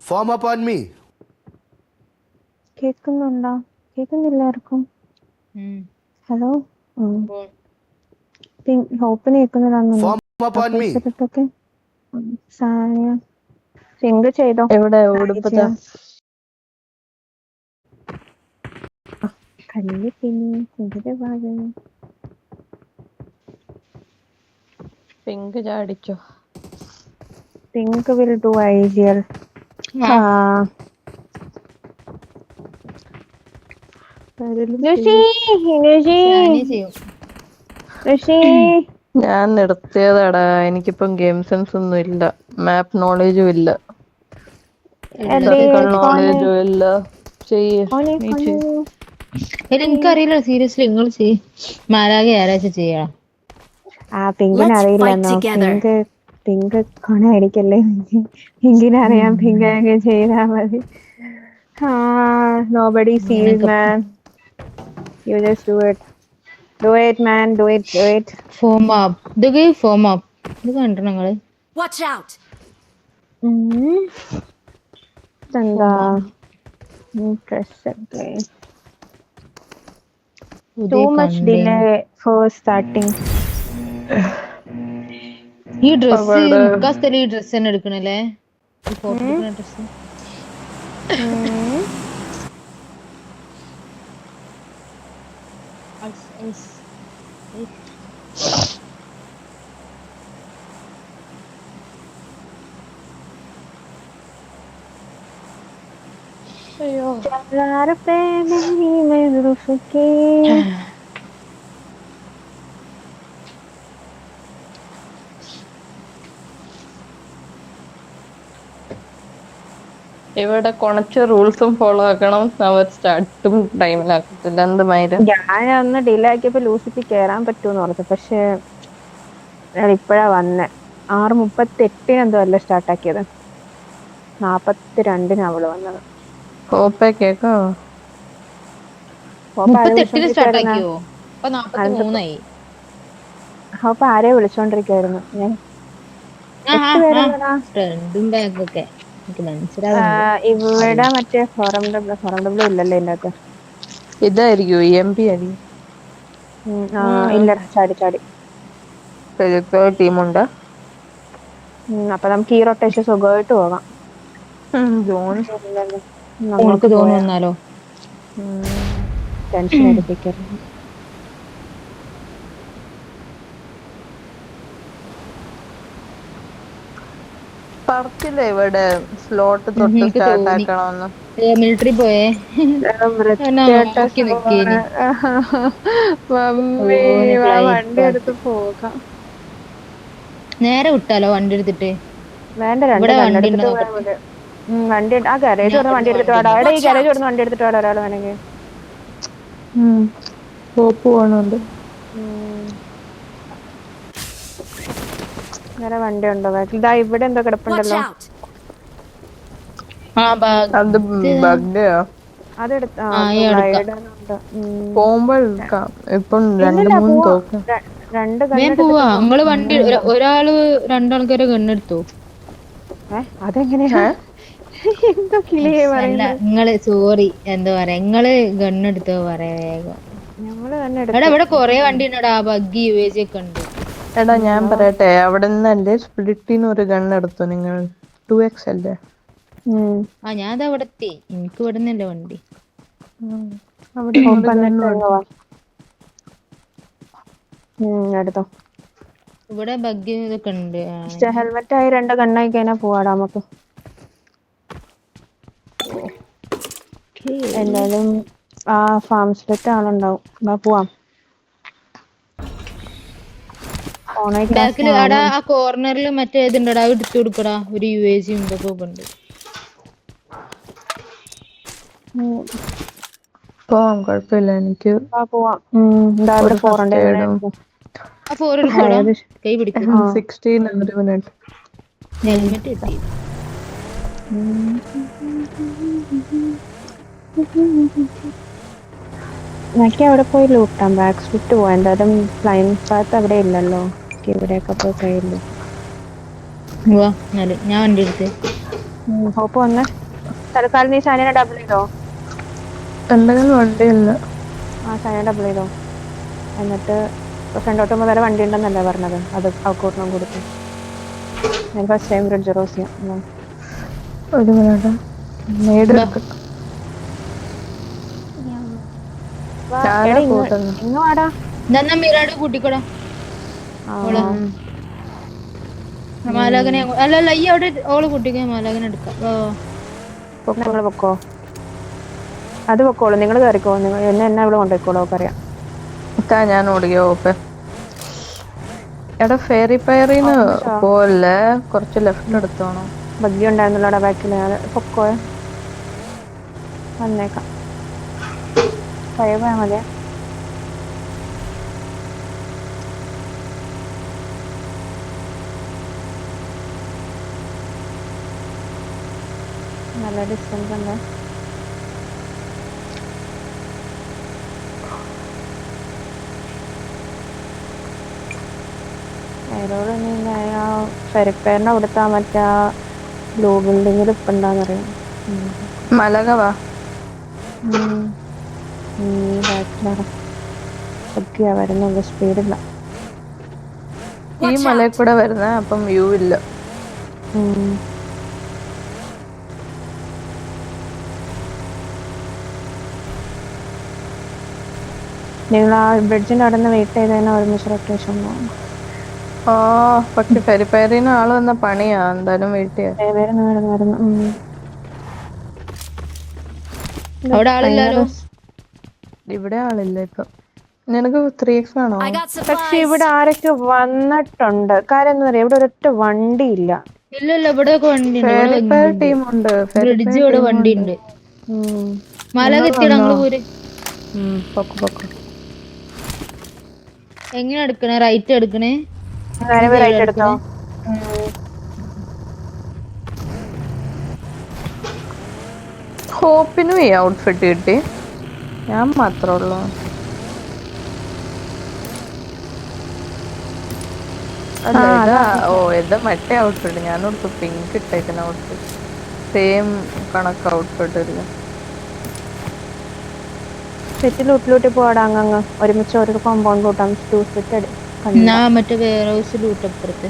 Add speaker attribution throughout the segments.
Speaker 1: Form up on me.
Speaker 2: കേക്കുന്നുണ്ടോ? കേക്കുന്നില്ലാർക്കും? Hello? ഹോപ്പിന് കേൾക്കുന്നില്ലാന്നോ?
Speaker 1: Form up on me.
Speaker 2: അപ്പഴത്തേക്കൊക്കെ സാനിയ സിങ്ക് ചെയ്തോ?
Speaker 3: എവിടെ ഉടുപ്പത്താ?
Speaker 2: കല്ല് പിന്നെ കുതിര ഭാഗം
Speaker 3: പിങ്ക് ചാടിച്ചോ?
Speaker 2: Pink will do ideal.
Speaker 3: ഞാൻ നിർത്തിയതാടാ. എനിക്കിപ്പം ഗെയിം സെൻസ് ഒന്നും ഇല്ല, മാപ്പ് നോളജും ഇല്ല, സർക്കിൾ നോളജും ഇല്ല.
Speaker 4: എനിക്കറിയില്ല സീരിയസ്ലി. നിങ്ങൾ മാലാകെ ആരാച്ച ചെയ്യാ.
Speaker 2: പിങ്കിന് അറിയില്ലെന്നോ? പിങ്ക് കൊണയടിക്കല്ലേ. പിങ്കിനറിയാം, പിങ്ക് ചെയ്താ മതി. Nobody sees, man. You just do it. Do it, man. Do it.
Speaker 4: Form up. ഇതൊക്കെ ഫോം അപ്പ്. ഇത് കണ്ടോ നിങ്ങള്?
Speaker 5: Watch out.
Speaker 2: എന്താ interesting. Too much delay for starting.
Speaker 4: ഈ ഡ്രസ് മുക്കാസ്ഥലം ഈ ഡ്രസ് തന്നെ എടുക്കണല്ലേ? ഈ ഫോട്ടോ എടുക്കുന്ന ഡ്രസ്.
Speaker 3: അയ്യോ, ഇവിടെ കുറച്ച് റൂൾസും ഫോളോ ആക്കണം. അവർ സ്റ്റാർട്ടും ടൈമിലാക്കത്തില്ല. എന്ത് മൈര?
Speaker 2: ഞാനൊന്ന് ഡിലേ ആക്കിയപ്പോ ലൂസിക്ക് കേറാൻ പറ്റൂന്ന് പറഞ്ഞു. പക്ഷെ ഇപ്പഴാ വന്നെ. 6:38 എന്തോ അല്ലേ സ്റ്റാർട്ടാക്കിയത്. 42 അവള് വന്നത്.
Speaker 3: ഹോപ്പേ കേക്കോ?
Speaker 4: 38 സ്റ്റാർട്ടാക്കിയോ? ഇപ്പൊ 43
Speaker 2: ഹോപ്പ് ആരെയോ വിളിച്ചോണ്ടിരിക്കായിരുന്നു. ഞാൻ
Speaker 4: ഫ്രണ്ടും ബാഗൊക്കെ
Speaker 2: ഇവിടെ മറ്റേ ഫോറം ഡബ്ല്യൂ ഇല്ലല്ലോ ഇതിന്റെ അകത്ത്.
Speaker 3: ഇതായിരിക്കും EMP ആയിരിക്കും.
Speaker 2: ഇല്ലടാ, ചാടി.
Speaker 3: ടീമുണ്ട്.
Speaker 2: അപ്പൊ നമുക്ക് ഈ റൊട്ടേഷൻ സുഖമായിട്ട് പോകാം.
Speaker 4: നമുക്ക് തോന്നുന്നാലോ?
Speaker 2: ടെൻഷൻ എടുപ്പിക്കരുത്.
Speaker 3: പറച്ചില്ലേ ഇവിടെ സ്ലോട്ട് തൊട്ട് സ്റ്റാർട്ട് ആക്കണമെന്ന്.
Speaker 4: മിലിറ്ററി പോയേ
Speaker 2: വണ്ടി എടുത്ത് പോകാം.
Speaker 4: നേരെ വിട്ടാലോ വണ്ടി എടുത്തിട്ട്?
Speaker 2: വേണ്ട, വണ്ടി ആ ഗാരേജ് വന്ന് വണ്ടി എടുത്തിട്ട് വാടാ. ഈ ഗാരേജ് വന്ന് വണ്ടി എടുത്തിട്ട് വാടാ ഒരാൾ വേണമെങ്കിൽ.
Speaker 3: പോവാണുണ്ട്.
Speaker 2: വേറെ വണ്ടി ഉണ്ടോ? ഇതാ ഇവിടെ എന്തോ കിടപ്പുണ്ടല്ലോ.
Speaker 3: പോകുമ്പോ ഇപ്പം 2-3 തോക്ക്.
Speaker 4: പോവാ. നിങ്ങള് വണ്ടി ഒരാള് രണ്ടാൾക്കാരെ ഗണ്ണെടുത്തോ?
Speaker 2: അതെങ്ങനെയാ? എന്തോ കിളിയെ പറയുന്നത്.
Speaker 4: നിങ്ങള് സോറി എന്താ പറയാ, നിങ്ങള് ഗണ്ണെടുത്തോ പറയാ വേഗം.
Speaker 2: ഞങ്ങള്
Speaker 4: ഇവിടെ കൊറേ വണ്ടി ഉണ്ടടാ, ബഗ്ഗി UAG ഒക്കെ ഉണ്ട്.
Speaker 3: എടാ ഞാൻ പറയട്ടെ, അവിടെ നിന്നല്ലേ സ്പ്ലിറ്റിന് ഒരു ഗണ്ണെടുത്തു നിങ്ങൾ? 2x അല്ലേ?
Speaker 4: ഞാൻ അവിടെ എത്തി. എനിക്ക് ഇവിടെ നിന്നല്ലേ വണ്ടി.
Speaker 2: എടുത്തോ.
Speaker 4: ഇവിടെ ബഗ്ഗി ഇതൊക്കെ ഉണ്ട്.
Speaker 2: ഹെൽമെറ്റ് ആയി 2 ഗണ്ണായി കഴിഞ്ഞാ പോവാടാ നമുക്ക്. എന്തായാലും ആ ഫാം സ്പ്ലിറ്റ് ആളുണ്ടാവും. പോവാം.
Speaker 4: ബാക്കില് അവിടെ ആ കോർണറിൽ മറ്റേ ഇതുണ്ടടാ, എടുത്തു കൊടുക്കടാ. ഒരു UAG ഉണ്ടൊക്കെ ഉണ്ട്.
Speaker 3: പോവാം, കുഴപ്പമില്ല. എനിക്ക്
Speaker 2: പോവാം.
Speaker 4: കൈ പിടിക്കും.
Speaker 3: 16 ഒരു മിനിറ്റ്.
Speaker 4: ഹെൽമെറ്റ് കിട്ടി.
Speaker 2: എനിക്ക് അവിടെ പോയി ലൂട്ടാം. ബാക്ക് സ്പ്ലിറ്റ് പോവാം. എന്തായാലും ഫ്ലൈൻ പാത്ത് അവിടെ ഇല്ലല്ലോ. ഇവിടെയൊക്കെ പോയി കഴിയില്ല.
Speaker 4: ഞാൻ വണ്ടി എടുത്ത്
Speaker 2: ഹോപ്പ് വന്നേ. തൽക്കാലം നീ ഷാനിനെ ഡബിൾ ചെയ്തോ.
Speaker 3: എന്റെ കയ്യിൽ വണ്ടിയില്ല.
Speaker 2: ആ ഷാനിനെ ഡബിൾ ചെയ്തോ. എന്നിട്ട് ഫ്രണ്ടോട്ടുമ്പോൾ വേറെ വണ്ടി ഉണ്ടെന്നല്ലേ പറഞ്ഞത്, അത് ഔട്ട്കൂട്ടണം കൊടുത്തു. ഞാൻ ഫസ്റ്റ് ടൈം ബ്രിഡ്ജ് റോസ് ചെയ്യാം.
Speaker 3: ഒരു മിനിറ്റ്
Speaker 2: ഇങ്ങ് വാടാ.
Speaker 4: മിറാട് കൂട്ടിക്കോടാ. മാലാകനെ അല്ലല്ല ഈ അവിടെ ഓള് കൂട്ടിക്കാൻ മാലാകനെ എടുക്കാം.
Speaker 2: നിങ്ങള് പൊക്കോ, അത് പൊക്കോളൂ. നിങ്ങൾ കയറിക്കോ. നിങ്ങൾ എന്നെ ഇവിടെ കൊണ്ടുപോയിക്കോളൂ. അറിയാം
Speaker 3: ഞാൻ ഓടിക്കോ. ഓപ്പേ എടാ ഫെയറി പയറിന്ന് പോലെ കുറച്ച് ലെഫ്റ്റ് എടുത്തോണം.
Speaker 2: ബഗ്ഗി ഉണ്ടായിരുന്നല്ലോടാ ബാക്കിൽ. അത് പൊക്കോ, വന്നേക്കാം. പഴയ പോയാൽ മതിയെ. നല്ല ഡിസ്റ്റൻസ് ഉണ്ട്. ഏതോട് ഫെരിപ്പേറിന്റെ അവിടുത്തെ മറ്റേ ബ്ലൂ ബിൽഡിങ്ങിൽ ഇപ്പുണ്ടാന്നറിയാം.
Speaker 3: മലകവാ
Speaker 2: വരുന്നുണ്ട്. സ്പീഡില്ല.
Speaker 3: ഈ മലയിൽ കൂടെ വരുന്ന അപ്പം വ്യൂ ഇല്ല.
Speaker 2: നിങ്ങൾ ആ ബ്രിഡ്ജിന്റെ അവിടെ നിന്ന് വെയിറ്റ് ചെയ്തതിനാ ഒരുമിച്ച് റൊട്ടേഷൻ പോകും.
Speaker 3: പക്ഷെ ഫെരിപ്പയറിന് ആള് വന്ന പണിയാ. എന്തായാലും വെയിറ്റ് ചെയ്യാം.
Speaker 4: അവിടെ ആളില്ലല്ലോ.
Speaker 3: ഇവിടെ ആളില്ല ഇപ്പൊ. നിനക്ക് 3x ആണോ?
Speaker 2: പക്ഷെ ഇവിടെ ആരൊക്കെ വന്നിട്ടുണ്ട്. കാര്യം എന്താ പറയാ, ഇവിടെ ഒരൊറ്റ വണ്ടി ഇല്ല.
Speaker 4: ഇല്ലല്ല ഇവിടെ വണ്ടി
Speaker 3: ടീമുണ്ട്.
Speaker 4: ബ്രിഡ്ജ് ഇവിടെ വണ്ടി ഉണ്ട്. മാലാക എത്തിയിട ഞങ്ങള് പോര്. എങ്ങനെ എടുക്കണേ? റൈറ്റ് എടുക്കണേ.
Speaker 2: റൈറ്റ് എടുത്തോ.
Speaker 3: ഹോപ്പിനും ഈ ഔട്ട്ഫിറ്റ് കിട്ടി. ഞാൻ മാത്രമേ ഉള്ളൂ. ഇത് മറ്റേ ഔട്ട്ഫിറ്റ്. ഞാനോടത്ത് പിങ്ക് ഇട്ടേക്കുന്ന ഔട്ട്ഫിറ്റ്. സെയിം കണക്ക് ഔട്ട്ഫിറ്റ് ഇല്ല.
Speaker 2: സെറ്റിലൂട്ടിലൂട്ടി പോടാ. അങ്ങ് ഒരുമിച്ച് ഒരു കോമ്പൗണ്ട് കൂട്ടാം.
Speaker 4: മറ്റേ വെയർ ഹൗസിലൂട്ട് അപ്പുറത്തെ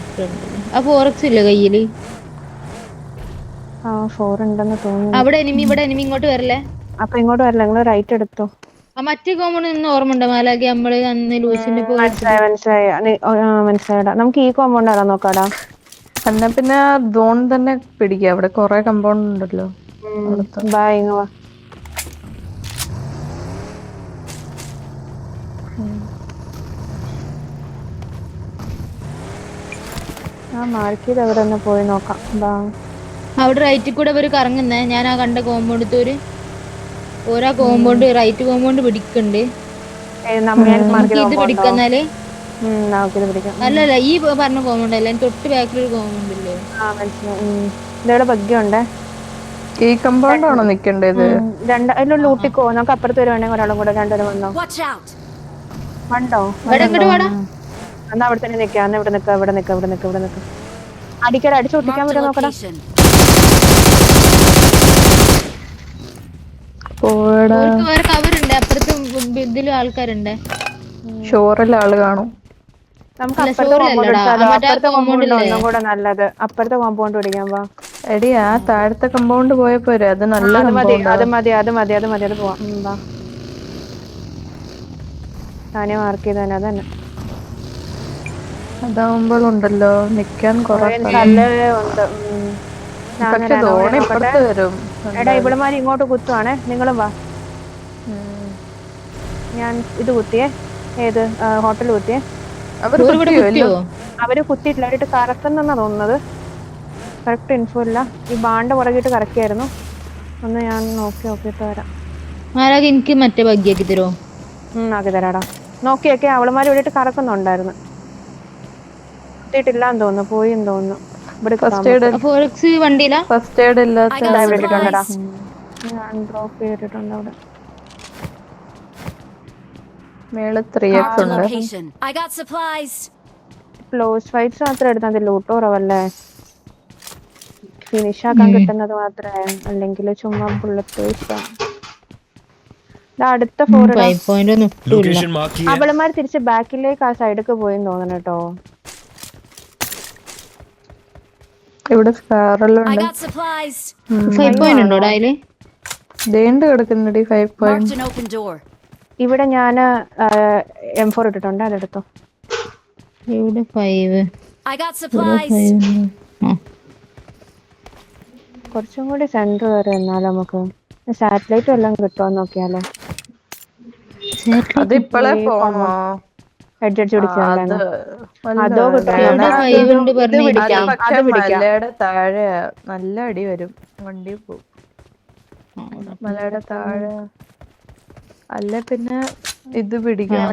Speaker 4: ആ ഫോറക്സ് ഇല്ല കയ്യില്.
Speaker 2: ഉണ്ടെന്ന് തോന്നുന്നു.
Speaker 4: അവിടെ എനിമി, ഇവിടെ എനിമി. ഇങ്ങോട്ട് വരല്ലേ.
Speaker 2: അപ്പൊ ഇങ്ങോട്ട് വരില്ല. നിങ്ങൾ റൈറ്റ് എടുത്തോ.
Speaker 4: ആ മറ്റേ കോമ്പൗണ്ട് നിന്ന് ഓർമ്മ മാലാക്കി നമ്മള് അന്ന് ലൂസിന്റെ
Speaker 2: മനസ്സിലായടാ. നമുക്ക് ഈ കോമ്പൗണ്ട് ആണോ നോക്കാടാ.
Speaker 3: എന്നാ പിന്നെ സോൺ തന്നെ പിടിക്കുക. അവിടെ കൊറേ കമ്പൗണ്ട് ഉണ്ടല്ലോ. മാർക്ക് ചെയ്ത് അവിടെ ഒന്ന് പോയി നോക്കാം.
Speaker 4: അവിടെ റൈറ്റിൽ കൂടെ ഒരു കറങ്ങുന്നേ. ഞാൻ ആ കണ്ട കോമ്പൗണ്ട് ഓരോ കോമ്പൗണ്ട് റൈറ്റ് കോമ്പൗണ്ട് പിടിക്കണ്ട്. ഇത് പിടിക്കുന്നാല് അല്ലല്ല ഈ പറഞ്ഞ കോമ്പൗണ്ട് അല്ല, തൊട്ട് ബാക്കിലൊരു കോമ്പൗണ്ട് ഇല്ലേ.
Speaker 2: ഇതവിടെ ബഗ്ഗിയുണ്ട്.
Speaker 3: ഈ കമ്പൗണ്ട് ആണോ നിക്കണ്ടത്?
Speaker 2: അതിലുള്ള ഊട്ടിക്കോ. നമുക്ക് അപ്പുറത്ത് വരുവാണെങ്കിൽ ഒരാളും കൂടെ രണ്ടുപേരും വന്നോ. എന്നാ അവിടെ തന്നെ നിക്കാം. എന്നാ ഇവിടെ നിക്കാം. അടിക്കട അടിച്ചു പൊട്ടിക്കാൻ പറ്റുമോ നോക്കടാ.
Speaker 4: കവറുണ്ട് അപ്പുറത്ത്. ഇതിലും ആൾക്കാരുണ്ട്.
Speaker 3: ഷോറിൽ ആള് കാണും.
Speaker 2: നമുക്ക് അപ്പുറത്തെ കോമ്പൗണ്ട് ഒന്നും കൂടെ നല്ലത്. അപ്പുറത്തെ കോമ്പൗണ്ട് പിടിക്കാൻ വാ.
Speaker 3: എടി ആ താഴത്തെ കമ്പൗണ്ട് പോയപ്പോരെ. അത് നല്ല
Speaker 2: അത് മതി. അത് പോവാം. ഞാനേ മാർക്ക് ചെയ്തന്നെ. അതന്നെ
Speaker 3: അതാവുമ്പോഴുണ്ടല്ലോ നിക്കാൻ കൊറേ വരും.
Speaker 2: എടാ ഇവിടെമാര് ഇങ്ങോട്ട് കുത്തുവാണേ. നിങ്ങളും വാ. ഞാൻ ഇത് കുത്തിയേ. ഏത് ഹോട്ടൽ കുത്തിയേ. അവര് കുത്തിയിട്ടില്ല. അവരിട്ട് കറക്കുന്നെന്നാ തോന്നുന്നത്. കറക്റ്റ് ഇൻഫോ ഇല്ല. ഈ ബാണ്ട പുറകിട്ട് കറക്കിയായിരുന്നു. ഒന്ന് ഞാൻ നോക്കിയിട്ട് വരാം.
Speaker 4: എനിക്ക് മറ്റേ ഭാഗ്യാക്കി തരുമോ?
Speaker 2: ആക്കി തരാടാ. നോക്കിയൊക്കെ അവളുമാര് ഇവിടെ കറക്കുന്നുണ്ടായിരുന്നു. കുത്തിയിട്ടില്ലാന്ന് തോന്നുന്നു. പോയിന്ന് തോന്നുന്നു. ഇവിടെ
Speaker 3: ഫസ്റ്റ് എയ്ഡ് ഇല്ലാത്ത
Speaker 2: ഞാൻ ഡ്രോപ്പ് ചെയ്തിട്ടുണ്ട് അവിടെ.
Speaker 3: മേള് 3x ഉണ്ട്.
Speaker 2: ക്ലോസ് ഫൈറ്റ്സ് മാത്രം എടുത്താൽ ലൂട്ട് കുറവല്ലേ. ഫിനിഷ് ആക്കാൻ കിട്ടുന്നത് മാത്രമേ, അല്ലെങ്കിൽ ചുമ്മാ ബുള്ളറ്റ് അടുത്ത 4
Speaker 4: 5 പോയിന്റ് ഒന്നും ഇട്ടില്ല.
Speaker 2: അവളമാർ തിരിച്ച് ബാക്കിലേക്ക് ആ സൈഡിലേക്ക് പോയെന്ന് തോന്നണം കേട്ടോ.
Speaker 3: ഇവിടെ സ്കാറെല്ലാം ഉണ്ട്.
Speaker 4: 5 പോയിന്റ് ഉണ്ടോ അതില്?
Speaker 3: ദേണ്ട് കിടക്കുന്നുണ്ട് 5 പോയിന്റ്.
Speaker 2: ഇവിടെ ഞാൻ M4 ഇട്ടിട്ടുണ്ട്, അതെടുത്തോ.
Speaker 4: ഇവിടെ 5.
Speaker 2: കുറച്ചും കൂടി സെന്റർ വരെ എന്നാൽ നമുക്ക് സാറ്റലൈറ്റ് എല്ലാം കിട്ടുമോ നോക്കിയാലോ.
Speaker 3: അത് ഇപ്പളേ പോണോ?
Speaker 2: ഹെഡ്ജറ്റ് പിടിച്ചാലോ? അതോ
Speaker 3: മലയുടെ താഴെ നല്ല അടി വരും, വണ്ടി പോകും. മലയുടെ താഴെ അല്ല പിന്നെ ഇത് പിടിക്കണം.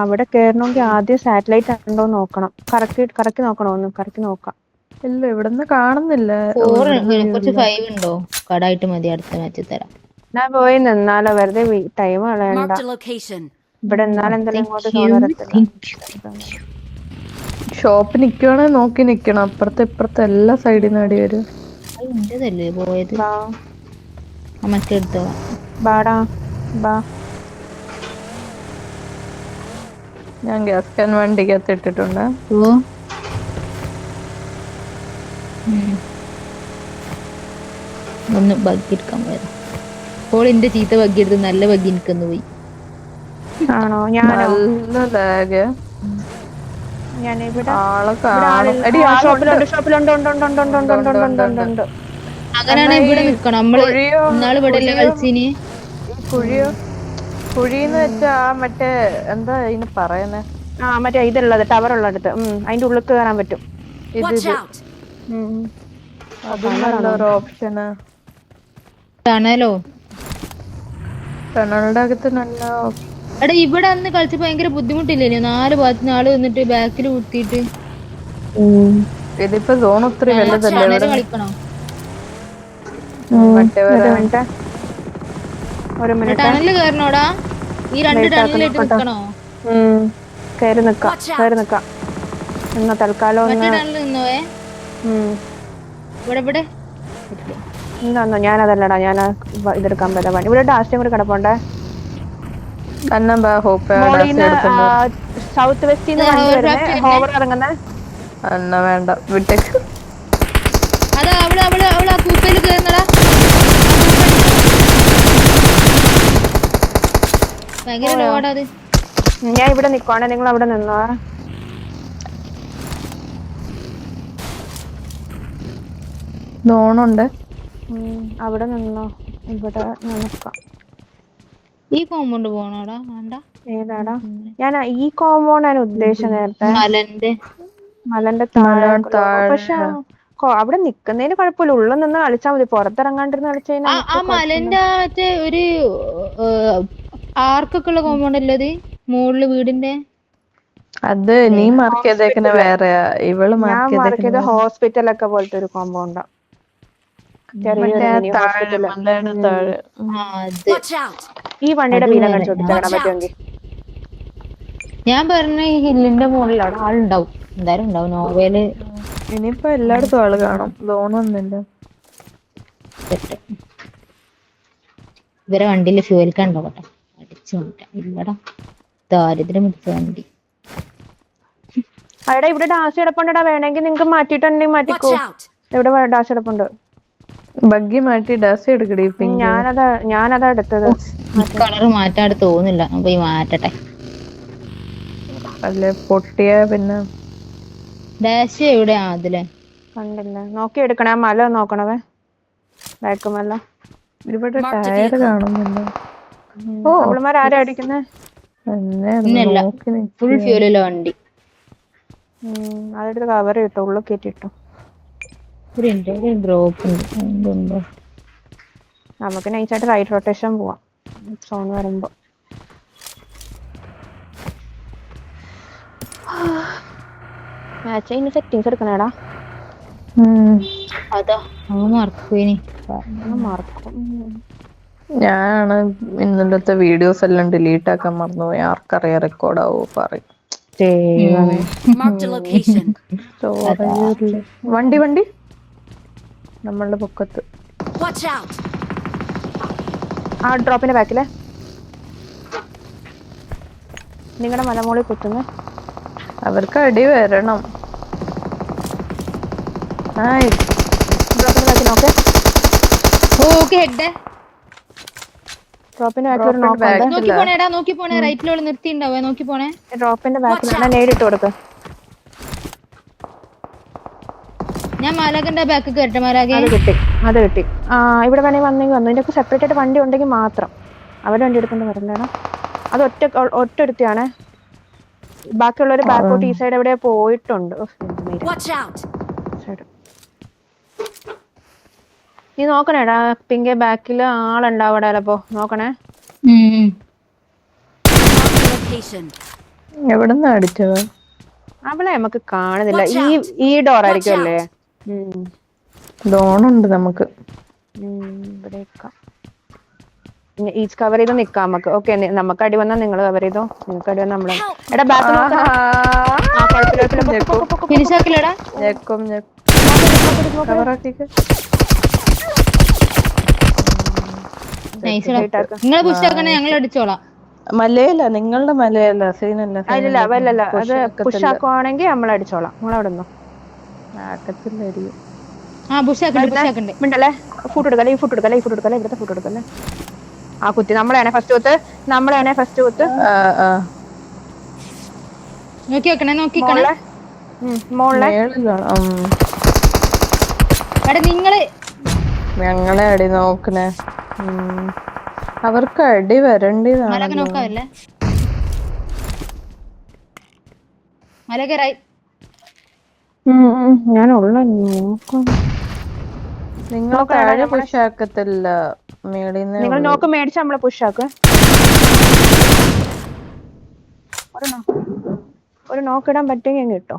Speaker 2: അവിടെ കേറണമെങ്കിൽ ആദ്യം സാറ്റലൈറ്റ് ഉണ്ടോ നോക്കണം. കറക്കി നോക്കണോ? ഒന്ന് കറക്കി നോക്കാം.
Speaker 3: ഇല്ല, ഇവിടുന്ന് കാണുന്നില്ല.
Speaker 4: കുറച്ച് 5 ഉണ്ടോ? കടായിട്ട് മതി, അടുത്ത മാച്ച് തരാം.
Speaker 2: ഞാൻ പോയി നിന്നാലോ, വെറുതെ ടൈം കളയണ്ട. ഇവിടെ എന്നാലും എന്തെങ്കിലും
Speaker 3: ഷോപ്പ് നിക്കുവാണെ നോക്കി നിക്കണം. അപ്പുറത്തെ ഇപ്പുറത്തെ എല്ലാ സൈഡിൽ നിന്ന് അടി വരും.
Speaker 4: എന്റേതല്ലേ പോയത്? മറ്റെടുത്തോ
Speaker 2: ബാടാ ബാ.
Speaker 3: ഞാൻ ഗ്യാസ് കാൻ വണ്ടിക്കകത്ത് ഇട്ടിട്ടുണ്ട്.
Speaker 4: ഒന്ന് ബഗ്ഗി എടുക്കാൻ പോയത്. അപ്പോൾ എന്റെ ചീത്ത ബഗ്ഗി എടുത്ത് നല്ല ബഗ്ഗി എനിക്കൊന്ന് പോയി.
Speaker 2: ആണോ?
Speaker 4: അങ്ങനെയാണ് ഇവിടെ നിക്കണം. നമ്മള് ഇന്നാള് ഇവിടെ അല്ലേ കളിച്ചിന്?
Speaker 3: കുഴിന്ന് വെച്ചാ മറ്റേ എന്താ ഇതിന് പറയുന്നേ?
Speaker 2: മറ്റേ ഇതുള്ളത്, ടവർ ഉള്ളടുത്ത് അതിന്റെ ഉള്ളിൽ കയറാൻ പറ്റും.
Speaker 3: നല്ലൊരു ഓപ്ഷന്.
Speaker 4: ടണലോ?
Speaker 3: ടണലിന്റെ അകത്ത് നല്ല.
Speaker 4: എടാ ഇവിടെ അന്ന് കളിച്ചപ്പോ ഭയങ്കര ബുദ്ധിമുട്ടില്ലേനോ? 4 ഭാഗത്ത് ആള് വന്നിട്ട് ബാക്കിൽ കുത്തിയിട്ട്.
Speaker 3: ഇതിപ്പോ സോൺ ഒത്തിരി വലുതല്ലേ?
Speaker 4: കളിക്കണോ? ടണല് കയറണോടാ? ഈ 2 ടണലിലേക്ക് നിക്കണോ?
Speaker 2: കയറി നിക്കാം എന്നാ തൽക്കാലം.
Speaker 4: ടണല് നിന്നോവേ. ഇവിടെ ഇവിടെ
Speaker 2: എന്താന്നോ, ഞാനതല്ലടാ, ഞാൻ ഇതെടുക്കാൻ പറ്റാ പണി. ഇവിടെ ഡാസ്റ്റം കൂടി കിടപ്പുണ്ടേ. സൗത്ത് വെസ്റ്റ് ഹോവർ ഇറങ്ങുന്ന
Speaker 3: വേണ്ട വിട്ടേക്ക്.
Speaker 4: അതാ അവള് ആ കൂപ്പയിൽ കയറുന്നടാ. ഭയങ്കര ലോഡാ അത്.
Speaker 2: ഞാൻ ഇവിടെ നിക്കുവാണെ, നിങ്ങൾ അവിടെ നിന്നോ.
Speaker 3: നോണുണ്ട്,
Speaker 2: അവിടെ നിന്നോ. ഇവിടെ നിക്കാം.
Speaker 4: ഈ കോമ്പൗണ്ട് പോണോടാ? വേണ്ട.
Speaker 2: ഏതാടാ? ഞാൻ ഈ കോമ്പൗണ്ടാണ് ഉദ്ദേശിച്ചത് നേരത്തെ. മലന്റെ താഴെ. പക്ഷെ അവിടെ നിക്കുന്നതിന് കുഴപ്പമില്ല, ഉള്ളിൽ നിന്ന് കളിച്ചാൽ മതി. പുറത്തിറങ്ങാണ്ടിരുന്ന് കളിച്ചു കഴിഞ്ഞാൽ
Speaker 4: ആ മലന്റെ മറ്റേ ഒരു ആർക്കൊക്കെ ഉള്ള കോമ്പൗണ്ട് അല്ലേ അത്? മുകളില് വീടിന്റെ
Speaker 3: അത് നീ മാർക്ക് ചെയ്തേക്കുന്ന വേറെ, ഇവള് മാർക്ക് ചെയ്ത
Speaker 2: ഹോസ്പിറ്റലൊക്കെ പോലത്തെ ഒരു കോമ്പൗണ്ടാ. ഈ വണ്ടിയുടെ വീലം കടിച്ചോട്ടിച്ചാൽ പറ്റുമെങ്കിൽ.
Speaker 4: ഞാൻ പറഞ്ഞ ഈ ഹില്ലിന്റെ മുകളിൽ അവിടെ ആളുണ്ടാവും, എന്തായാലും ഉണ്ടാവും. നോവേല്
Speaker 3: ഇനിയിപ്പോ എല്ലായിടത്തും ആള് കാണും. തോന്നുന്നില്ല.
Speaker 4: ഇവരെ വണ്ടിയില് ഫ്യൂൽ കണ്ടോ കേട്ടോ? അടിച്ചു ഇല്ലടാ, ദാരിദ്ര്യം പിടിച്ച വണ്ടി.
Speaker 2: അവിടെ ഇവിടെ ഡാസ് കിടപ്പുണ്ടടാ, വേണമെങ്കിൽ നിങ്ങക്ക് മാറ്റിട്ടുണ്ടെങ്കിൽ മാറ്റിക്കോ. ഇവിടെ ഡാസ് കിടപ്പുണ്ട്.
Speaker 3: ബഗ്ഗി മാറ്റി ഡാസ് എടുക്കടി.
Speaker 2: ഞാനതാ എടുത്തത്.
Speaker 4: കളറ് മാറ്റാണ്ട് തോന്നില്ല, പോയി മാറ്റട്ടെ.
Speaker 3: അല്ലേ പൊട്ടിയ പിന്നെ
Speaker 4: ഡാഷ് എവിടെയാ? അതിലെ
Speaker 2: കണ്ടില്ല, നോക്കി എടുക്കണേ. മല നോക്കണവേ, ബാക്ക് മല.
Speaker 3: ഇവിടെ ടയർ കാണുന്നില്ല.
Speaker 2: അവളുമാരാരാ അടിക്കുന്നേ?
Speaker 4: ഫുൾ ഫ്യൂലുള്ള വണ്ടി.
Speaker 2: അതെടുത്ത് കവർ കിട്ടോ, ഉള്ളിൽ കയറ്റിട്ടോ.
Speaker 4: ഡ്രോപ്പ് ഉണ്ട്.
Speaker 2: നമുക്ക് നൈസായിട്ട് റൈറ്റ് റൊട്ടേഷൻ പോവാം സോൺ വരുമ്പോ. മാച്ച് അതിന് സെറ്റിങ്സ് എടുക്കണേടാ.
Speaker 4: അതാ മറക്കും.
Speaker 3: ഞാനാണ് ഇന്നലത്തെ വീഡിയോസ് എല്ലാം ഡിലീറ്റ് ആക്കാൻ മറന്നുപോയി. ആർക്കറിയാം റെക്കോർഡാവോ പറയും.
Speaker 2: ദൈവമേ.
Speaker 5: Marked a location.
Speaker 3: വണ്ടി വണ്ടി നമ്മളുടെ പൊക്കത്ത്.
Speaker 5: Watch out.
Speaker 2: ആ ഡ്രോപ്പിന്റെ ബാക്കിലെ നിങ്ങളുടെ മലമോളിൽ കുത്തുന്നു.
Speaker 3: അവർക്ക് അടി വരണം.
Speaker 2: ഡ്രോപ്പിന്റെ ബാക്കിൽ നോക്ക്.
Speaker 4: ഓക്കെ ഹെഡ്
Speaker 2: ഡ്രോപ്പിന്റെ ബാക്കിൽ ഒരു നോക്ക്.
Speaker 4: നോക്കി പോണേടാ, നോക്കി പോണേ. റൈറ്റിലോട് നിർത്തിണ്ടാവേ, നോക്കി പോണേ.
Speaker 2: ഡ്രോപ്പിന്റെ ബാക്കിൽ നേരിട്ട് കൊടുക്ക്.
Speaker 4: ഞാൻ മാലാഖന്റെ ബാക്ക് കയറട്ടെ. മാലാഖെ
Speaker 2: അത് കിട്ടി. ആ ഇവിടെ വേണമെങ്കിൽ വന്നെങ്കിൽ വന്നു. ഇതിനൊക്കെ സെപ്പറേറ്റ് ആയിട്ട് വണ്ടി ഉണ്ടെങ്കിൽ മാത്രം. അവരുടെ വണ്ടി എടുക്കൊണ്ട് വരണ്ടേടാ. അത് ഒറ്റൊരുത്തിയാണ്. ബാക്കിയുള്ളവര് ബാക്കോട്ട് ഈ സൈഡ് എവിടെ പോയിട്ടുണ്ട്. നീ നോക്കണേടാ, പിങ്കെ ബാക്കില് ആളുണ്ടാവും ചിലപ്പോ. നോക്കണേ.
Speaker 3: എവിടുന്ന് അടിച്ചത്?
Speaker 2: അവളെ നമുക്ക് കാണുന്നില്ല. ഈ ഡോർ ആയിരിക്കും അല്ലേ?
Speaker 3: ഡോണുണ്ട് നമുക്ക്.
Speaker 2: ഈ കവർ ചെയ്ത് നിക്കാം നമുക്ക്. ഓക്കെ, നമുക്ക് അടി വന്നാൽ നിങ്ങൾ കവർ ചെയ്തോ. നിങ്ങൾക്ക് അടി വന്നാൽ നമ്മള്. എടാ ബാക്ക്
Speaker 4: ഫിനിഷാക്കില്ലടാ. നിങ്ങളെ പുഷാക്കണേ, ഞങ്ങൾ അടിച്ചോളാം.
Speaker 3: മലയല്ല, നിങ്ങളുടെ മലയല്ല, സീനല്ല.
Speaker 2: അല്ലല്ല, അത് പുഷാക്കുവാണെങ്കിൽ നമ്മൾ അടിച്ചോളാം. നമ്മളവിടെ നിന്നോ.
Speaker 3: ആക്കത്തില്ലരിയും.
Speaker 2: മിണ്ടല്ലേ. ഫുഡ് എടുക്കല്ലേ, ഇവിടുത്തെ ഫുഡ് എടുക്കല്ലേ. ആ കുത്തി നമ്മളെയാണ് ഫസ്റ്റ് കുത്ത്.
Speaker 4: നോക്കി വെക്കണേ, നോക്കിക്കണേ.
Speaker 3: ഞങ്ങളെ അടി നോക്കണേ. അവർക്ക് അടി വരേണ്ടതാണ്.
Speaker 4: നോക്കാവല്ലേ മലകരായി.
Speaker 2: ഞാനുള്ള
Speaker 3: നിങ്ങൾ താഴെ പുഷാക്കത്തില്ല, മേളിന്ന്
Speaker 2: നിങ്ങൾ നോക്ക് മേടിച്ച നമ്മളെ പുഷാക്ക്. ഒരു നോക്കിടാൻ പറ്റുമെങ്കിൽ കിട്ടോ.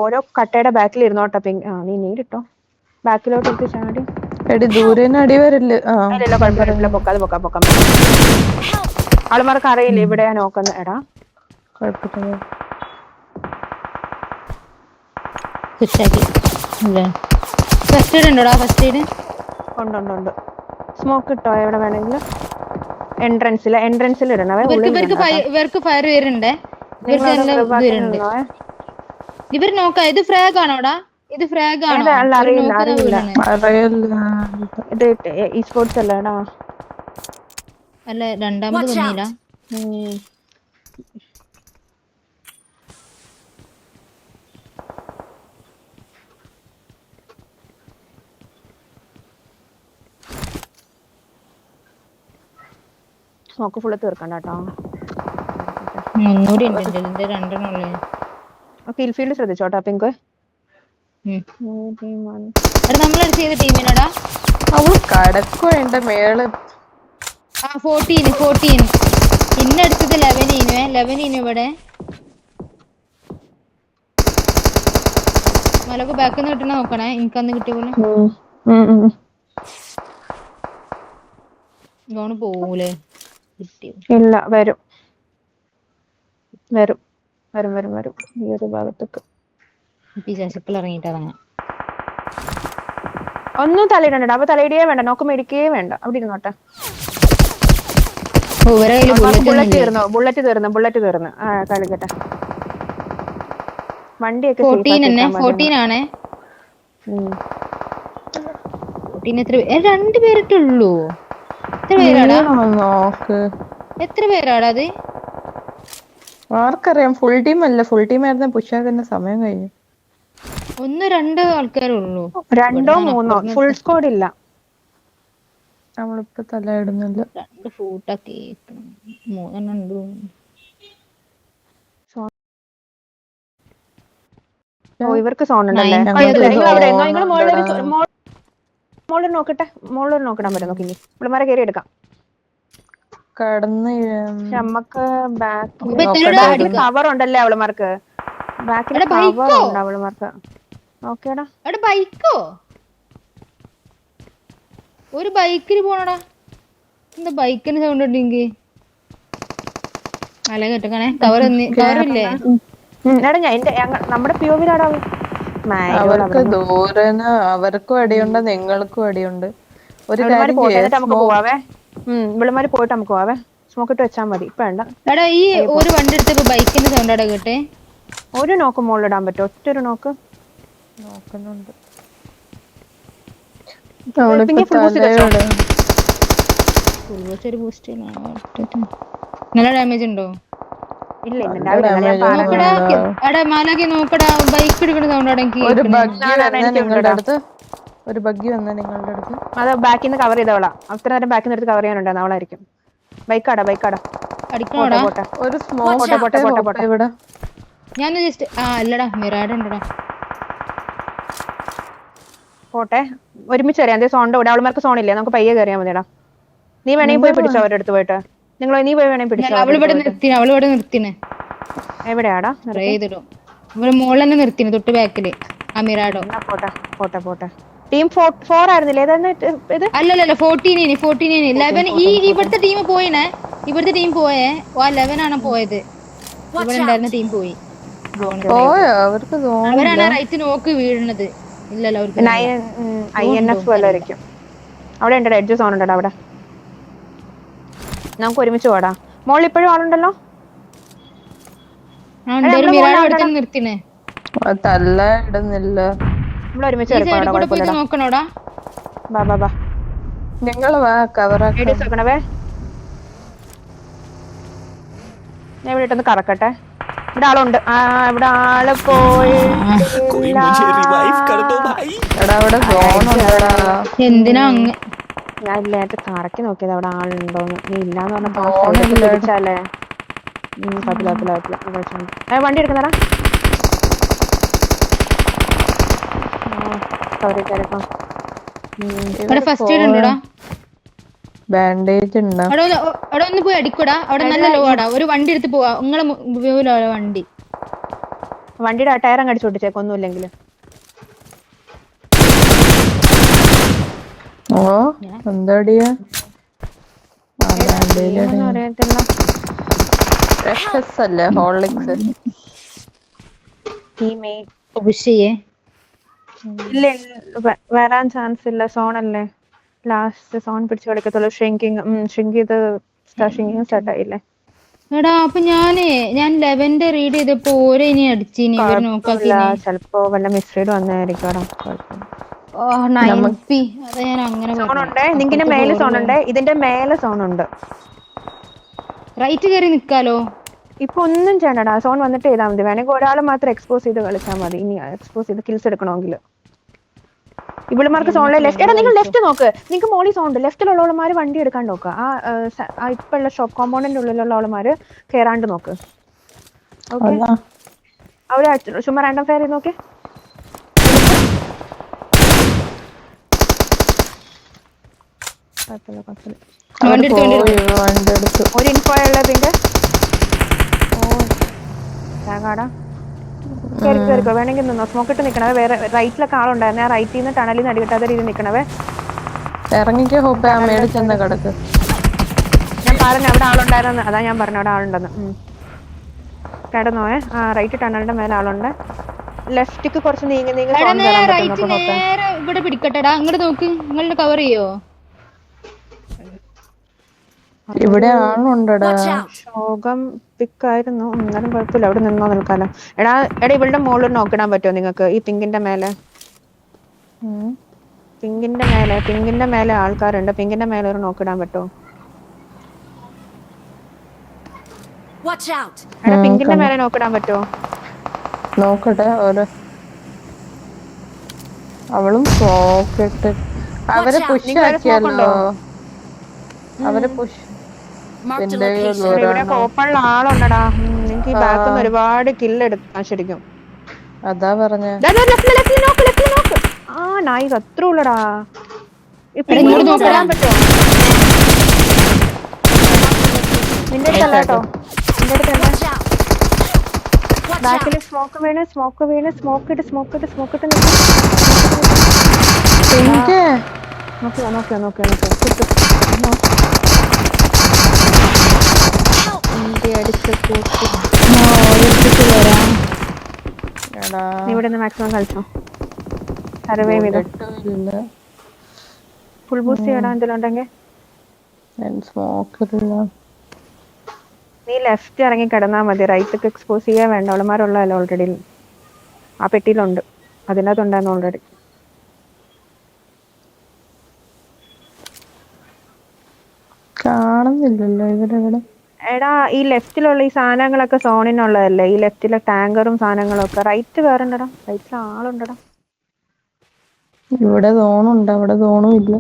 Speaker 2: ഓരോ കട്ടയുടെ ബാക്കിൽ ഇരുന്നോട്ടെ. നീ നീടിട്ടോ ബാക്കിലോട്ട് ചാടി.
Speaker 3: എടി ദൂരേന്ന് അടി വരില്ല.
Speaker 2: പൊക്കാം. ആളുമാർക്ക് അറിയില്ല ഇവിടെയാ നോക്കുന്നത്. എടാ
Speaker 3: കുഴപ്പമില്ല.
Speaker 2: ഉണ്ട്. സ്മോക്ക് ഇട്ടോ എവിടെ വേണമെങ്കിലും. എൻട്രൻസിൽ ഇടണം.
Speaker 4: ഇവർക്ക് ഫയർ വരുന്നുണ്ട്. ഇവർ നോക്കാം. ഇത് ഫ്രാഗ് ആണോടാ? ഇത് ഫ്രാഗ് ആണോ?
Speaker 2: ഇത് ഈ സ്പോർട്സ് അല്ലേടാ.
Speaker 4: അല്ല, രണ്ടാമത് വന്നില്ല.
Speaker 2: സ്മോക്ക് ഫുള്ള് തീർക്കണ്ട കേട്ടോ.
Speaker 4: ഒന്നുകൂടി ഉണ്ട്. രണ്ടെണ്ണുള്ളേ.
Speaker 2: ഫീൽഡ് ശ്രദ്ധിച്ചോട്ടാ പിങ്ക്.
Speaker 4: നമ്മളെടുത്ത് ചെയ്ത ടീമിനോടാ
Speaker 3: അവള് കടക്കോ എന്റെ മേള്.
Speaker 4: 14 ഇന്നടുത്തത് 11 ഇവിടെ. മലക്ക് ബാക്കിൽ നിന്ന് കിട്ടണ നോക്കണേ. എനിക്കന്ന് കിട്ടിയ പോലെ ഗൗണ് പോവൂലേ?
Speaker 2: ഇല്ല, വരും. ഈ ഒരു ഭാഗത്തേക്ക്
Speaker 4: ഇറങ്ങിട്ട്
Speaker 2: ഒന്നും തലയിടണ്ട. അപ്പൊ തലയിടിയേ വേണ്ട, നോക്ക് മേടിക്കേ വേണ്ട. അവിടെ ഇരുന്നോട്ടെ. ബുള്ളറ്റ് തീർന്നു. കളിക്കട്ടെ. വണ്ടിയൊക്കെ
Speaker 4: 14 ആണ്. 14 രണ്ടുപേരിട്ടുള്ളൂ. എത്ര പേരാടാ അത്?
Speaker 3: ആർക്കറിയാം. ഫുൾ ടീം അല്ല. ഫുൾ ടീം ആയിരുന്ന പുഷാക്കുന്ന സമയം കഴിഞ്ഞു.
Speaker 4: 1-2 ആൾക്കാരുള്ളൂ.
Speaker 2: 2-3 ഫുൾ സ്ക്വാഡ് ഇല്ല.
Speaker 3: നമ്മളിപ്പോ തലയിടുന്നില്ല.
Speaker 4: 2 ഫൂട്ടാ കേക്ക് 3 ഉണ്ട്.
Speaker 2: ഇവർക്ക് സോൺ ഉണ്ടല്ലേ. മോളിൽ നോക്കിടാൻ പറ്റും. നോക്കി പിള്ളമാരെ കയറി എടുക്കാം.
Speaker 3: കടന്ന്
Speaker 2: നമുക്ക് ബാക്കിൽ കവർ ഉണ്ടല്ലേ അവളുമാർക്ക്. ബാക്കിൽ കവർ ഉണ്ട് അവളുമാർക്ക്. ഓക്കേടാ.
Speaker 4: ബൈക്കോ? ഒരു ബൈക്കിന് പോണടാ. എന്താ ബൈക്കിന് സൗണ്ട് ഉണ്ടെങ്കിൽ അല കേട്ടേ കവറില്ലേ?
Speaker 2: എടാ നമ്മുടെ POV-ലാടാ
Speaker 3: അവർക്ക് ദൂരന് അവർക്കും അടിയുണ്ട് നിങ്ങൾക്കും അടിയുണ്ട്. ഒരു കാര്യം
Speaker 2: പോട്ടെ എന്നിട്ട് നമുക്ക് പോവാവേ. വിളിമാര് പോയിട്ട് നമുക്ക് പോവാവേ. സ്മോക്ക് ഇട്ട് വെച്ചാൽ മതി. ഇപ്പൊ വേണ്ട.
Speaker 4: എടാ ഈ ഒരു വണ്ടി എടുത്തപ്പോ ബൈക്കിന്റെ സൗണ്ട് അവിടെ കേട്ടെ.
Speaker 2: ഒരു നോക്ക് മുകളിലിടാൻ പറ്റും. ഒറ്റൊരു നോക്ക്
Speaker 3: നോക്കുന്നുണ്ട്.
Speaker 4: നല്ല ഡാമേജ് ഉണ്ടോ?
Speaker 2: ഇല്ല
Speaker 4: എടാ മാലാക്കി നോക്കടാ, ബൈക്ക് എടുക്കുന്ന സൗണ്ട് അവിടെ
Speaker 3: ഒരു ബഗ്ഗി വന്ന നിങ്ങളുടെ അടുത്ത്.
Speaker 2: അത് ബാക്കിൽ നിന്ന് കവർ ചെയ്തവളാ. അത്ര നേരം ബാക്കിൽ നിന്ന് എടുത്ത് കവർ ചെയ്യാനുണ്ടായിരുന്നു. അവളായിരിക്കും. ബൈക്കാടാ
Speaker 4: അടിക്കണോടാ.
Speaker 3: ഒരു സ്മോക്ക് ഇവിടെ.
Speaker 4: ഞാൻ ജസ്റ്റ് അല്ലടാ മിറാഡ് ഉണ്ടടാ.
Speaker 2: പോട്ടെ ഒരുമിച്ച് അറിയാം. സോണിന്റെ കൂടെ അവളുമാർക്ക് സോണില്ലേ, നമുക്ക് പയ്യെ കയറിയാൽ മതിടാ. നീ വേണമെങ്കിൽ പോയി പിടിച്ചോ അവരുടെ അടുത്ത് പോയിട്ട്. നീ പോയി വേണമെങ്കിൽ പിടിച്ചോ.
Speaker 4: അവളിവിടെ നിർത്തിനെ.
Speaker 2: എവിടെയാടാ?
Speaker 4: ഇവിടെ മോളിൽ തന്നെ നിർത്തിനെ, തൊട്ട് ബാക്കില്. മിറാഡോ.
Speaker 2: പോട്ടെ ടീം 4 ആയിരുന്നില്ലേ?
Speaker 4: അല്ലല്ല 14 11 ഇവിടുത്തെ ടീം പോയിനെ. ഇവിടുത്തെ ടീം പോയേ. 11 ആണ് പോയത്. ഇവിടെ ഉണ്ടായിരുന്ന ടീം പോയി. അവരാണ് റൈറ്റ് നോക്ക് വീഴുന്നത്. ഇല്ലല്ലോ അവർക്ക്
Speaker 2: INF വല്ലതായിരിക്കും. അവിടെ ഉണ്ട് എഡ്ജ് സോൺ ഉണ്ടോ അവിടെ. നമുക്ക് ഒരുമിച്ച് പോടാ. മോളിൽ ഇപ്പോഴും ആളുണ്ടല്ലോ.
Speaker 4: നിർത്തിനെ
Speaker 3: തല്ല ഇടുന്നില്ല.
Speaker 2: നമ്മൾ ഒരുമിച്ച്
Speaker 4: നോക്കണോടാ.
Speaker 2: ബാ
Speaker 3: നിങ്ങൾ
Speaker 2: നോക്കണവേ. ഞാൻ ഇവിടെ ഇട്ടൊന്ന് കറക്കട്ടെ. ഇവിടെ ആളുണ്ട്. ഇവിടെ ആള് പോയി.
Speaker 4: എന്തിനാ
Speaker 2: ഞാൻ ഇല്ലായിട്ട് കറക്കി നോക്കിയത് അവിടെ ആളുണ്ടോന്ന്. നീ ഇല്ലാന്ന് പറഞ്ഞാലേ വണ്ടി എടുക്കുന്നടാ.
Speaker 4: ഫസ്റ്റ് എയ്ഡ് ഉണ്ടോടാ?
Speaker 3: ബാൻഡേജ് ഉണ്ടോ?
Speaker 4: അവിടെ ഒന്ന് പോയി അടിക്കൂടാ. അവിടെ നല്ല ലോ ആടാ. ഒരു വണ്ടി എടുത്ത് പോവാ. നിങ്ങളെ
Speaker 2: വണ്ടിയുടെ ടയർ അങ്ങ് അടിച്ചു പൊട്ടിച്ചേക്കൊന്നുമില്ലെങ്കിൽ.
Speaker 3: എന്താടിയാ
Speaker 2: അറിയത്തില്ല. ഇല്ല വരാൻ ചാൻസ് ഇല്ല. സോണല്ലേ ലാസ്റ്റ്. സോൺ പിടിച്ചു കളിക്കത്തുള്ളൂ. ഷ്രിങ്ക് ചെയ്ത് സ്റ്റാർട്ട് ആയില്ലേ.
Speaker 4: എടാ അപ്പൊ ഞാൻ 11 റീഡ് ചെയ്തപ്പോ ഓരോ ഇനി അടിച്ചിനി.
Speaker 2: ചെലപ്പോ വല്ല മിസ്റീഡ് വന്നായിരിക്കും. നിന്റെ മേലെ സോൺ ഉണ്ട്. ഇതിന്റെ മേലെ സോൺ ഉണ്ട്.
Speaker 4: റൈറ്റ് കയറി നിക്കാലോ.
Speaker 2: ഇപ്പൊ ഒന്നും ചെയ്യണ്ടടാ. സോൺ വന്നിട്ട് ചെയ്താൽ മതി. വേണമെങ്കിൽ ഒരാളെ മാത്രം എക്സ്പോസ് ചെയ്ത് കളിച്ചാൽ മതി. ഇനി എക്സ്പോസ് ചെയ്ത് കിൽസ് എടുക്കണമെങ്കിൽ ഇവിടെമാർക്ക് സോണിലെ ലെഫ്റ്റ്. എടാ നിങ്ങൾ ലെഫ്റ്റ് നോക്ക്. നിങ്ങൾക്ക് മോളി സോൺ ഉണ്ട്. ലെഫ്റ്റിലുള്ളവന്മാര് വണ്ടി എടുക്കാൻ നോക്കുക. ഇപ്പൊ ഉള്ള ഷോപ്പ് കോമ്പൗണ്ടിന്റെ ഉള്ളിലുള്ള ആൾമാര് കേറാണ്ട് നോക്ക്. അവര് ചുമ്മാ റാൻഡം ഫയർ ചെയ്ത് നോക്കി. ഒരു ഇൻഫോ ഉള്ള പിന്നെ കേറിക്കോ. വേണമെങ്കിൽ നിന്നോ. സ്മോക്ക് ഇട്ട് നിക്കണവേ. വേറെ റൈറ്റിലൊക്കെ ആളുണ്ടായിരുന്നേ. ആ റൈറ്റിൽ നിന്ന് ടണലിൽ നിന്ന് അടികിട്ടാത്ത രീതിയിൽ നിക്കണവേ.
Speaker 3: ഇറങ്ങിക്കോ. മേടിച്ചെന്ന കിടക്ക്.
Speaker 2: ഞാൻ പറഞ്ഞു അവിടെ ആളുണ്ടായിരുന്നു. അതാ ഞാൻ പറഞ്ഞു അവിടെ ആളുണ്ടെന്ന്. കിടന്നോയെ. റൈറ്റ് ടണലിന്റെ മേലെ ആളുണ്ട്. ലെഫ്റ്റിക്ക് കുറച്ച് നീങ്ങി
Speaker 4: ഇവിടെ പിടിക്കട്ടെടാ. അങ്ങോട്ട് നോക്ക്. നിങ്ങളുടെ കവർ ചെയ്യോ?
Speaker 3: ഇവിടെ ആളുണ്ടടാ.
Speaker 2: ശോകം പിക്കായിരുന്നു. എന്നാലും കുഴപ്പമില്ല. അവിടെ നിന്നോ നിൽക്കാലോ. എടാ ഇവളുടെ മുകളിൽ നോക്കിടാൻ പറ്റുമോ നിങ്ങൾക്ക്? ഈ പിങ്കിന്റെ മേലെ ആൾക്കാരുണ്ട്. പിങ്കിന്റെ മേലെ ഒരു നോക്കിടാൻ പറ്റുമോ? എടാ പിങ്കിന്റെ മേലെ നോക്കിടാൻ പറ്റുമോ?
Speaker 3: നോക്കട്ടെ. അവളും പോക്കറ്റ്. അവരെ പുഷ് ആക്കിയല്ലോ.
Speaker 2: ഇവിടെ കോപ്പണിൽ ആളുണ്ടടാ. നിനക്ക് ഈ ബാക്കിൽ നിന്ന് ഒരുപാട് കില്ല് എടുക്കാം ശരിക്കും.
Speaker 3: അതാ പറഞ്ഞ
Speaker 2: നൈസ്. അത്ര ഉള്ളടാ. നിന്റെ അടുത്തല്ല കേട്ടോ. നിന്റെ അടുത്തല്ല. ബാക്കിൽ സ്മോക്ക് വീണ് സ്മോക്കിട്ട് നോക്കിയോ. അടിച്ചിട്ട്
Speaker 4: ഓരോരുത്തർക്ക് വരാം.
Speaker 3: എടാ
Speaker 2: നീ ഇവിടെ നിന്ന് മാക്സിമം കളിച്ചോ. സർവൈവ് ചെയ്തോ.
Speaker 3: ഇല്ല
Speaker 2: ഫുൾ ബൂസ്റ്റ് ചെയ്യടാ എന്തെങ്കിലും ഉണ്ടെങ്കിൽ.
Speaker 3: സ്മോക്ക് ഇല്ല.
Speaker 2: നീ ലെഫ്റ്റ് ഇറങ്ങി കിടന്നാൽ മതി. റൈറ്റ് എക്സ്പോസ് ചെയ്യാൻ വേണ്ട. അവളമാരുള്ളതല്ലോ ഓൾറെഡി. ആ പെട്ടിയിലുണ്ട്. അതിനകത്തുണ്ടായിരുന്നു ഓൾറെഡി.
Speaker 3: കാണുന്നില്ലല്ലോ ഇവരെവിടെ.
Speaker 2: എടാ ഈ ലെഫ്റ്റിലുള്ള ഈ സാധനങ്ങളൊക്കെ സോണിനുള്ളതല്ലേ. ഈ ലെഫ്റ്റിലെ ടാങ്കറും സാധനങ്ങളും ഒക്കെ. റൈറ്റ് വേറെ ഉണ്ടടാ. റൈറ്റിൽ ആളുണ്ടടാ.
Speaker 3: ഇവിടെ സോണുണ്ട്, അവിടെ സോണും ഇല്ല.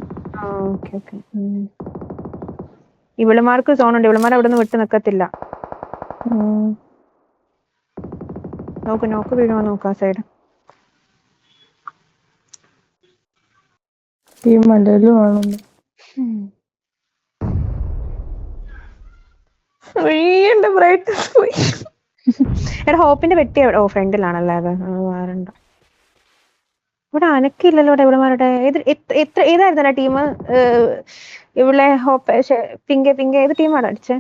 Speaker 2: Okay okay. ഇവളുമാർക്ക് സോണുണ്ട്. ഇവളുമാർ അവിടെ നിന്ന് വിട്ട് നിക്കത്തില്ല. നോക്ക് വീഴുമോ നോക്കാം സൈഡ്.
Speaker 3: ഈ മലയിലും ആണുണ്ട്. ബ്രൈറ്റ്നസ് പോയി.
Speaker 2: എടാ ഹോപ്പിന്റെ വെട്ടി ഫ്രണ്ടിലാണല്ലേ അത്. വേറെണ്ടോ ഇവിടെ അനക്കില്ലല്ലോ. ഇവിടെ ഇവിടെമാരുടെ ഏതായിരുന്നല്ലേ ടീം? ഇവിടെ ഹോപ്പ് പിങ്ക് ഏത് ടീമാണ് അടിച്ചേ?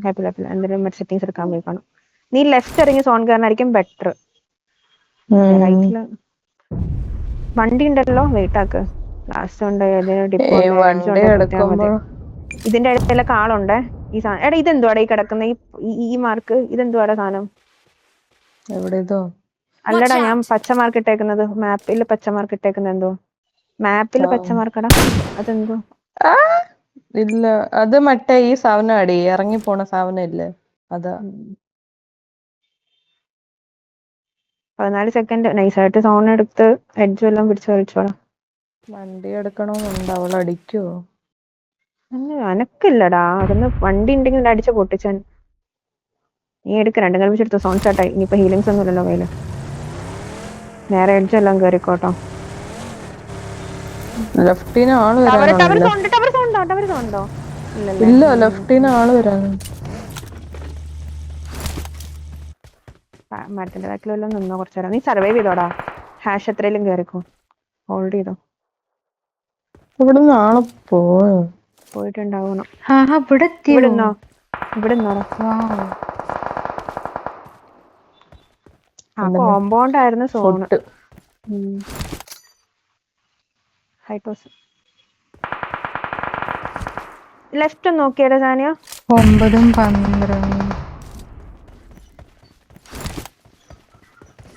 Speaker 2: ഹാപ്പില്ല എന്തെങ്കിലും സെറ്റിങ്സ് എടുക്കാൻ പോയി കാണും. നീ ലെഫ്റ്റ് ഇറങ്ങി സോൺ കയറാനായിരിക്കും ബെറ്റർ. റൈറ്റില് വണ്ടി ഉണ്ടല്ലോ. വെയിറ്റ് ആക്ക്. ലാസ്റ്റ് ഉണ്ട് ഇതിന്റെ ഇടയിലൊക്കെ ആളുണ്ട്. ഈ സാധനം എടാ ഇതെന്തുവാടാ ഈ കിടക്കുന്ന ഈ മാർക്ക്? ഇതെന്തുവാടാ സാധനം?
Speaker 3: എവിടെതോ
Speaker 2: അല്ലടാ ഞാൻ പച്ച മാർക്ക് ഇട്ടേക്കുന്നത്. മാപ്പിൽ പച്ച മാർക്ക് ഇട്ടേക്കുന്നത് എന്തോ? മാപ്പിൽ പച്ച മാർക്കടാ. അതെന്തോ?
Speaker 3: ഇല്ല, അത് മറ്റേ ഈ സാധനം അടി ഇറങ്ങി പോണ സാധനം ഇല്ലേ അതാ.
Speaker 2: 14 സെക്കൻഡ് നൈസായിട്ട് സോൺ എടുത്ത് എഡ്ജ് എല്ലാം പിടിച്ച് കളിച്ചോളാം.
Speaker 3: വണ്ടി എടുക്കണമെന്നുണ്ട്. അവൾ അടിക്കുവോ?
Speaker 2: അനക്കില്ലടാ. അതൊന്ന് വണ്ടി ഉണ്ടെങ്കിൽ അടിച്ച് പൊട്ടിച്ചാൻ. നീ എടുക്ക. രണ്ടും കൽപ്പിച്ചെടുത്തു. സോൺ സ്റ്റാർട്ടായി. ഇനിയിപ്പോ ഹീലിങ്സ് ഒന്നും ഇല്ലല്ലോ കയ്യില്. നേരെ എഡ്ജ് എല്ലാം കയറിക്കോട്ടോ.
Speaker 3: ലെഫ്റ്റിന് ആള്
Speaker 2: ഇല്ല
Speaker 3: ലെഫ്റ്റിന് ആള് വരാണ്.
Speaker 2: മരത്തിന്റെ ബാക്കിലെല്ലാം നിന്നോ കുറച്ചു നേരം. നീ സർവൈവ് ചെയ്തോടാ. ഹാഷ് എത്രയിലും കയറിക്കോ. ഹോൾഡ് ചെയ്തോ.
Speaker 3: ഇവിടെ നിന്ന് ആളെ
Speaker 2: പോയിട്ടുണ്ടാവണം.
Speaker 4: ഇവിടെ
Speaker 2: കോമ്പൗണ്ട് ആയിരുന്നു സോണ്. ഹൈറ്റോസ് ലെഫ്റ്റ് നോക്കിയടാ സാനിയ.
Speaker 4: 9 12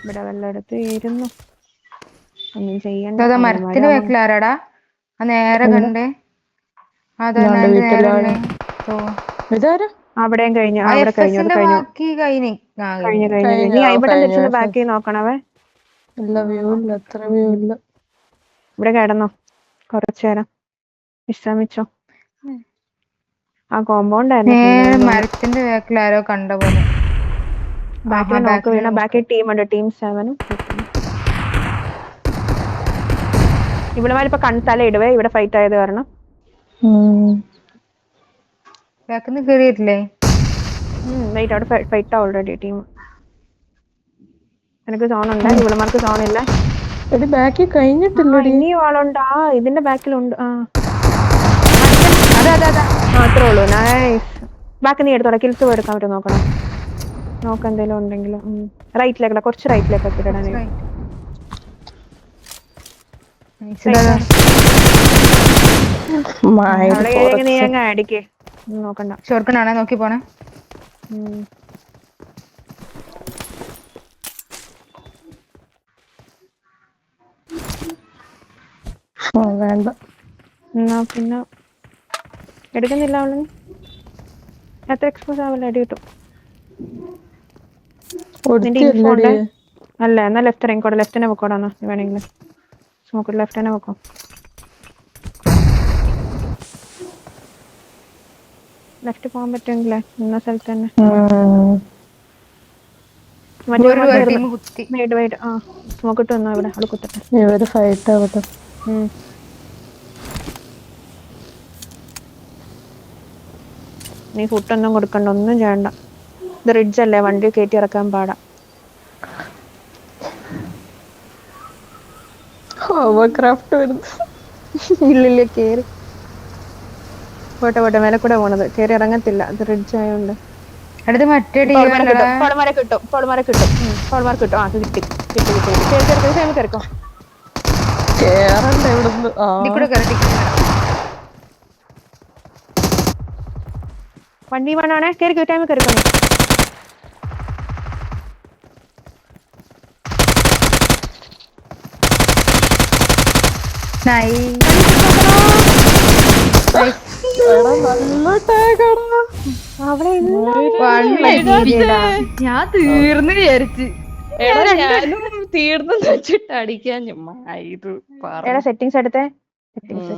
Speaker 2: ഇവിടെ വല്ലയിടത്ത് ഇരുന്നു. ഒന്നും ചെയ്യണ്ട.
Speaker 4: മരത്തിന്റെ ബാക്കിലാരാടാ? നേരെ കണ്ടേ.
Speaker 2: അവിടെയും കഴിഞ്ഞു. അവിടെ കഴിഞ്ഞു. നീ ഇവിടെ തിരിച്ചു ബാക്കി നോക്കണവേ. ഇവിടെ കിടന്നോ കുറച്ചു നേരം വിശ്രമിച്ചോ. ആ കോമ്പൗണ്ട് ആയിരുന്നു.
Speaker 4: മരത്തിന്റെ ബാക്കിലാരോ കണ്ട പോലെ.
Speaker 2: ബാക്കി ടീമുണ്ട്. ടീം 7 ഇവിടെ മാരിപ്പോ തല ഇടുവേ. ഇവിടെ ഫൈറ്റ് ആയത് കാരണം.
Speaker 4: കേറിയിട്ടില്ലേ?
Speaker 2: വെയിറ്റ് അവിടെ ഫൈറ്റ് ഓൾറെഡി ടീം. എനിക്ക് സോൺ ഉണ്ട്. ഇവളുമാർക്ക് സോൺ ഇല്ല. ഇനിയും ആളുണ്ട്. ഇതിന്റെ ബാക്കിലുണ്ട്. മാത്രേ ഉള്ളൂ. നൈസ്. ബാക്കി നീ എടുത്തോളാം. കിൽസ് എടുക്കാൻ പറ്റും നോക്കണം. എന്തേലും ഉണ്ടെങ്കിലും. റൈറ്റിലേക്കല്ല, കുറച്ച് റൈറ്റിലേക്ക് ഇടാൻ. നീ അങ്ങ് അടിക്കേ. നോക്കണ്ട.
Speaker 4: ഷോർക്കനാണെ നോക്കി പോണേ.
Speaker 3: വേണ്ട.
Speaker 2: എന്നാ പിന്നെ എടുക്കുന്നില്ല. അവള് എത്ര എക്സ്പോസ് ആവല്ല അടി കിട്ടും. അല്ല എന്നാ ലെഫ്റ്റ് ഇറങ്ങിക്കോട്ടെ. ലെഫ്റ്റ് തന്നെ വെക്കോടാ. വേണമെങ്കിൽ സ്മോക്ക് ലെഫ്റ്റ് തന്നെ വെക്കോ. ലെഫ്റ്റ് പോകാൻ പറ്റുമെങ്കിലേ നിന്ന സ്ഥലത്ത് തന്നെ. സ്മോക്ക് ഇട്ട് വന്നോ ഇവിടെ. അവള് കുത്തട്ടെ.
Speaker 3: ഇവര് ഫൈറ്റ് ആവട്ടെ.
Speaker 2: നീ ഫുഡൊന്നും കൊടുക്കണ്ട. ഒന്നും ചെയ്യണ്ട. ഇത് റിഡ്ജ് അല്ലേ. വണ്ടി കയറ്റി ഇറക്കാൻ പാടാ. ഇല്ലില്ല കേറി പോട്ടെ. മേലെ കൂടെ പോണത്. കേറി ഇറങ്ങത്തില്ല. ഇത് റിഡ്ജ് ആയോണ്ട്.
Speaker 4: അടുത്ത് മറ്റേ
Speaker 2: പൗൾമാരെ കിട്ടും പൗൾമാരെ കിട്ടും പൗൾമാരെ കിട്ടും പൗൾമാർക്ക് കിട്ടും. ആ കിട്ടി കിട്ടി കിട്ടി കയറിക്കോ.
Speaker 3: കേറണ്ട ഇവിടുന്ന്. ആ
Speaker 2: വണ്ടി വേണാണേ കയറിക്കോ ടൈമിൽ കയറിക്കോ.
Speaker 4: ഞാൻ തീർന്നു വിചാരിച്ച്.
Speaker 3: ഞാനും തീർന്നു വെച്ചിട്ട് അടിക്കാൻ ചുമ്മാ ഇത്
Speaker 2: സെറ്റിങ്സ് എടുത്തേ. സെറ്റിങ്സ്